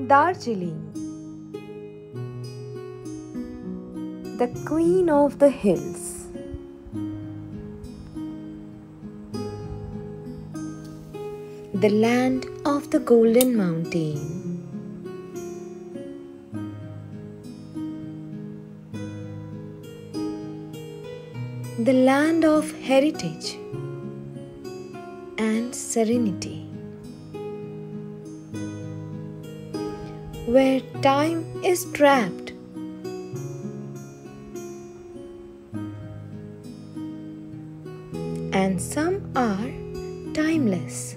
Darjeeling, the queen of the hills. The land of the golden mountain. The land of heritage and serenity. Where time is trapped and some are timeless.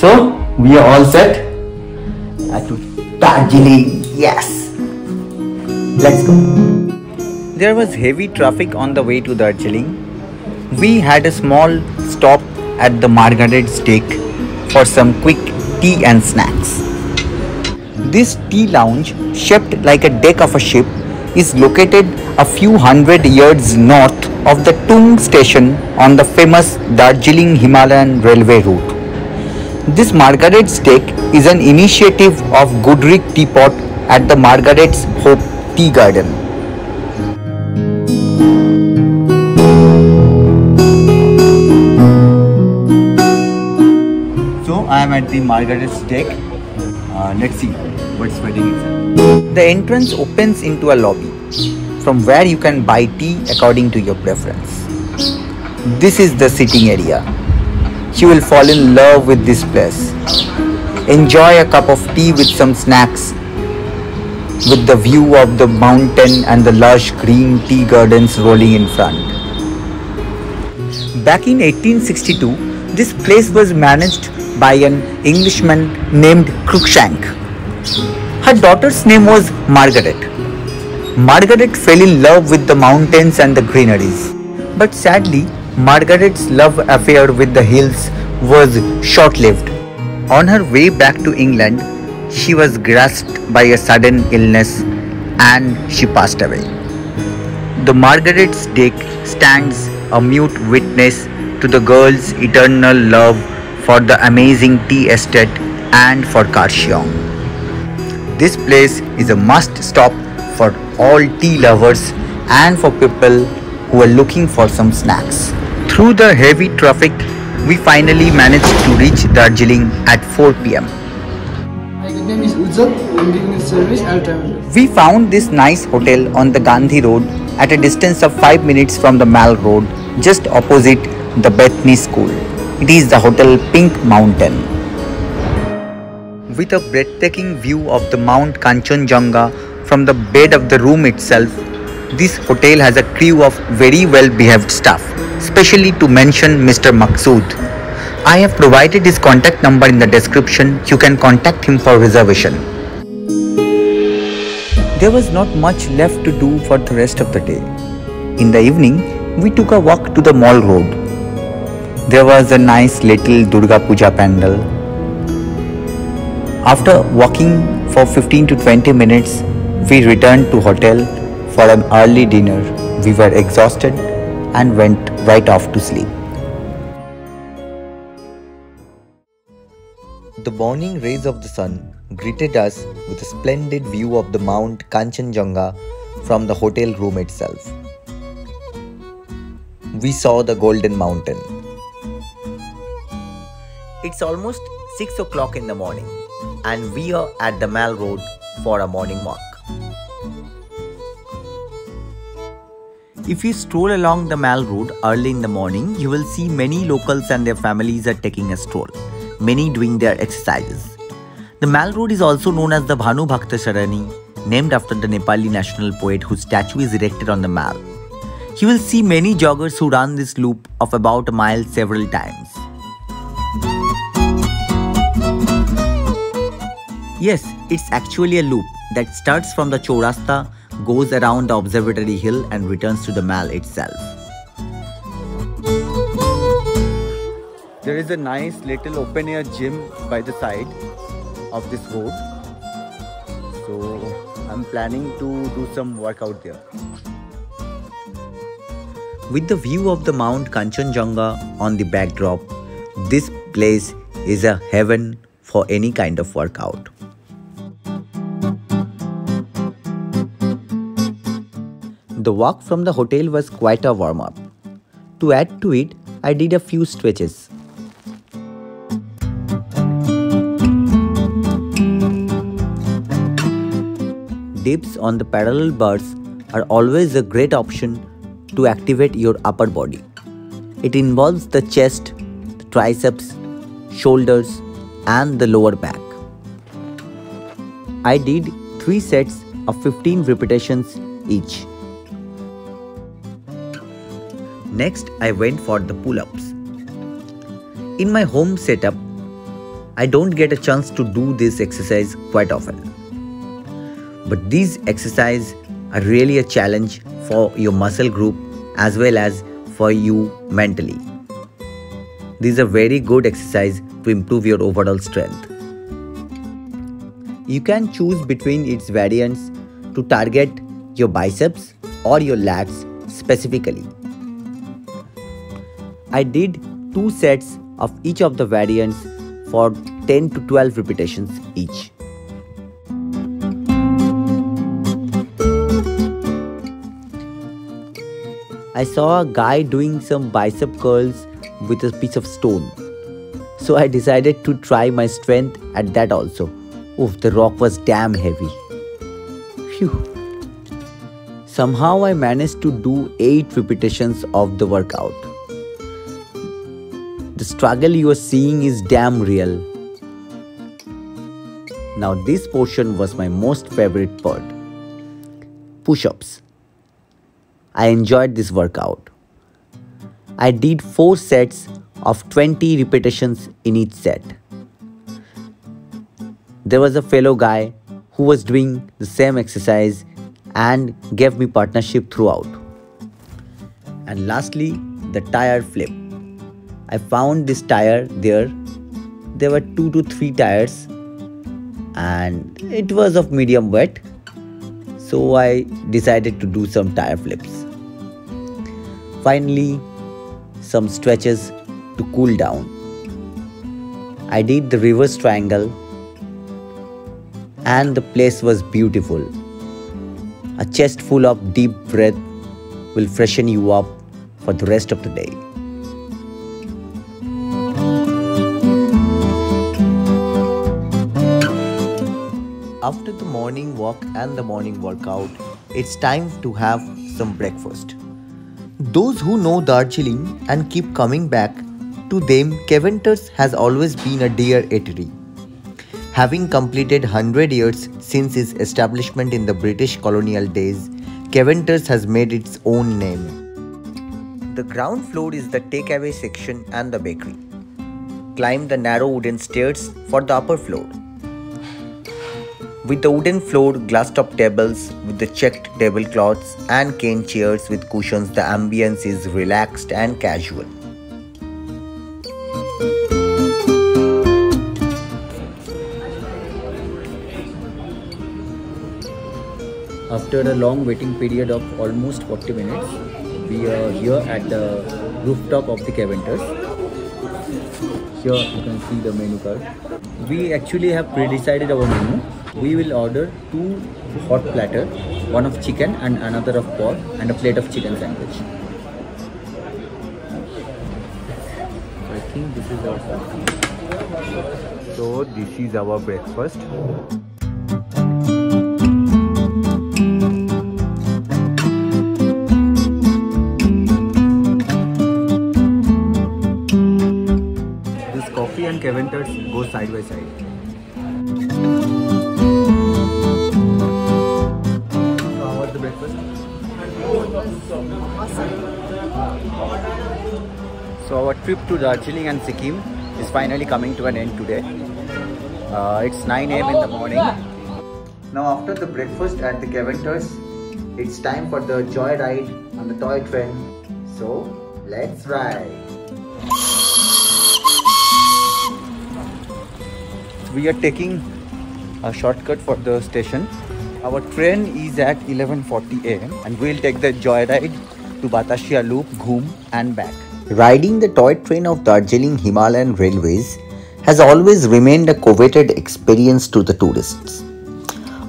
So, we are all set to Darjeeling. Yes. Let's go. There was heavy traffic on the way to Darjeeling. We had a small stop at the Margaret Steak for some quick tea and snacks. This tea lounge, shaped like a deck of a ship, is located a few hundred yards north of the Tung station on the famous Darjeeling Himalayan Railway route. This Margaret's Steak is an initiative of Goodrich Teapot at the Margaret's Hope Tea Garden. So I am at the Margaret's Steak. Let's see what's waiting inside. The entrance opens into a lobby from where you can buy tea according to your preference. This is the sitting area. You will fall in love with this place. Enjoy a cup of tea with some snacks with the view of the mountain and the lush green tea gardens rolling in front. Back in 1862, this place was managed by an Englishman named Cruikshank. Her daughter's name was Margaret. Margaret fell in love with the mountains and the greeneries. But sadly, Margaret's love affair with the hills was short-lived. On her way back to England, she was grasped by a sudden illness and she passed away. The Margaret's Steak stands a mute witness to the girl's eternal love for the amazing tea estate and for Karshiong. This place is a must-stop for all tea lovers and for people who are looking for some snacks. Through the heavy traffic, we finally managed to reach Darjeeling at 4 p.m. My name is Ujjwal. I'm giving you service. I'll travel. We found this nice hotel on the Gandhi Road at a distance of 5 minutes from the Mall Road, just opposite the Bethany School. It is the Hotel Pink Mountain. With a breathtaking view of the Mount Kanchenjunga from the bed of the room itself, this hotel has a crew of very well-behaved staff, especially to mention Mr. Maqsood. I have provided his contact number in the description. You can contact him for reservation. There was not much left to do for the rest of the day. In the evening, we took a walk to the Mall Road. There was a nice little Durga Puja pandal. After walking for 15 to 20 minutes, we returned to hotel for an early dinner. We were exhausted and went right off to sleep. The morning rays of the sun greeted us with a splendid view of the Mount Kanchenjunga from the hotel room itself. We saw the Golden Mountain. It's almost 6 o'clock in the morning and we are at the Mall Road for a morning walk. If you stroll along the Mall Road early in the morning, you will see many locals and their families are taking a stroll, many doing their exercises. The Mall Road is also known as the Bhanu Bhakta Sarani, named after the Nepali national poet whose statue is erected on the Mall. You will see many joggers who run this loop of about a mile several times. Yes, It's actually a loop that starts from the Chaurasta, goes around the observatory hill and returns to the mall itself. There is a nice little open air gym by the side of this road. So I'm planning to do some workout there. With the view of the Mount Kanchenjunga on the backdrop, this place is a heaven for any kind of workout. The walk from the hotel was quite a warm-up. To add to it, I did a few stretches. Dips on the parallel bars are always a great option to activate your upper body. It involves the chest, the triceps, shoulders, and the lower back. I did 3 sets of 15 repetitions each. Next, I went for the pull-ups. In my home setup, I don't get a chance to do this exercise quite often. But these exercises are really a challenge for your muscle group as well as for you mentally. These are very good exercise to improve your overall strength. You can choose between its variants to target your biceps or your lats specifically. I did 2 sets of each of the variants for 10 to 12 repetitions each. I saw a guy doing some bicep curls with a piece of stone. So I decided to try my strength at that also. Oof, the rock was damn heavy. Phew. Somehow I managed to do 8 repetitions of the workout. The struggle you are seeing is damn real. Now this portion was my most favorite part. Push-ups. I enjoyed this workout. I did 4 sets of 20 repetitions in each set. There was a fellow guy who was doing the same exercise and gave me partnership throughout. And lastly, the tire flip. I found this tire there. There were 2 to 3 tires and it was of medium weight. So I decided to do some tire flips. Finally, some stretches to cool down. I did the reverse triangle and the place was beautiful. A chest full of deep breath will freshen you up for the rest of the day. After the morning walk and the morning workout, it's time to have some breakfast. Those who know Darjeeling and keep coming back to them, Caventer's has always been a dear eatery. Having completed 100 years since its establishment in the British colonial days, Caventer's has made its own name. The ground floor is the takeaway section and the bakery. Climb the narrow wooden stairs for the upper floor. With the wooden floor, glass-top tables with the checked tablecloths and cane chairs with cushions, the ambience is relaxed and casual. After a long waiting period of almost 40 minutes, we are here at the rooftop of the Caventer's. Here you can see the menu card. We actually have pre-decided our menu. We will order 2 hot platter, one of chicken and another of pork, and a plate of chicken sandwich. So I think this is our breakfast. So this is our breakfast. This coffee and Caventer's go side by side. So our trip to Darjeeling and Sikkim is finally coming to an end today. It's 9 AM in the morning Now after the breakfast at the Caventers, it's time for the joy ride on the toy train. So let's ride. We are taking a shortcut for the station. Our train is at 11:40 AM and we'll take the joyride to Batashia Loop, Ghum and back. Riding the toy train of Darjeeling Himalayan Railways has always remained a coveted experience to the tourists.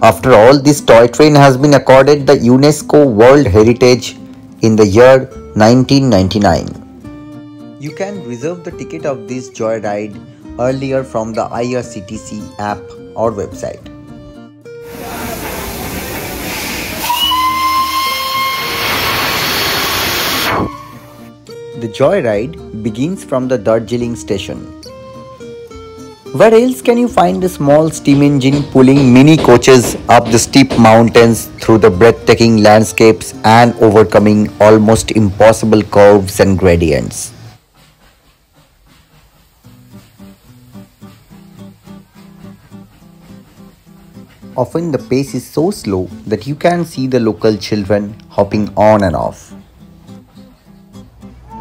After all, this toy train has been accorded the UNESCO World Heritage in the year 1999. You can reserve the ticket of this joyride earlier from the IRCTC app or website. The joyride begins from the Darjeeling station. Where else can you find a small steam engine pulling mini coaches up the steep mountains through the breathtaking landscapes and overcoming almost impossible curves and gradients? Often the pace is so slow that you can see the local children hopping on and off.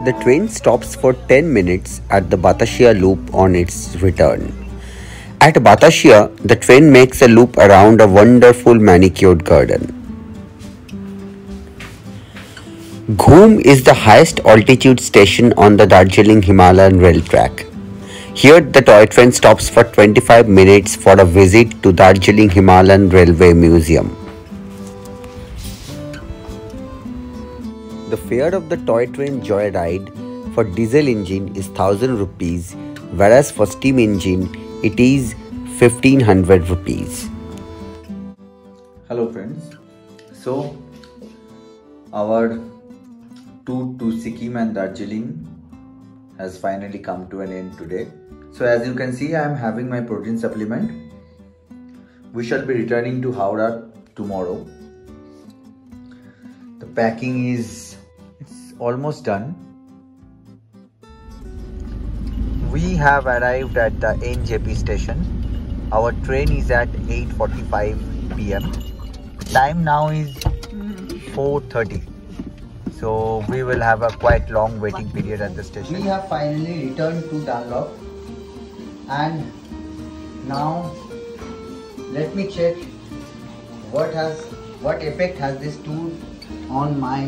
The train stops for 10 minutes at the Batashia Loop on its return. At Batashia, the train makes a loop around a wonderful manicured garden. Ghum is the highest altitude station on the Darjeeling Himalayan rail track. Here, the toy train stops for 25 minutes for a visit to Darjeeling Himalayan Railway Museum. The fare of the toy train joyride for diesel engine is 1000 rupees, whereas for steam engine it is 1500 rupees. Hello friends. So our tour to Sikkim and Darjeeling has finally come to an end today. So as you can see, I am having my protein supplement. We shall be returning to Howrah tomorrow. The packing is almost done. We have arrived at the NJP station. Our train is at 8:45 PM. Time now is 4:30. So we will have a quite long waiting period at the station. We have finally returned to Dunlop, and now let me check what effect has this tour on my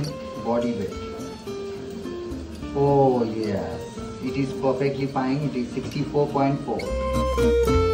body weight. Oh yes, it is perfectly fine. It is 64.4.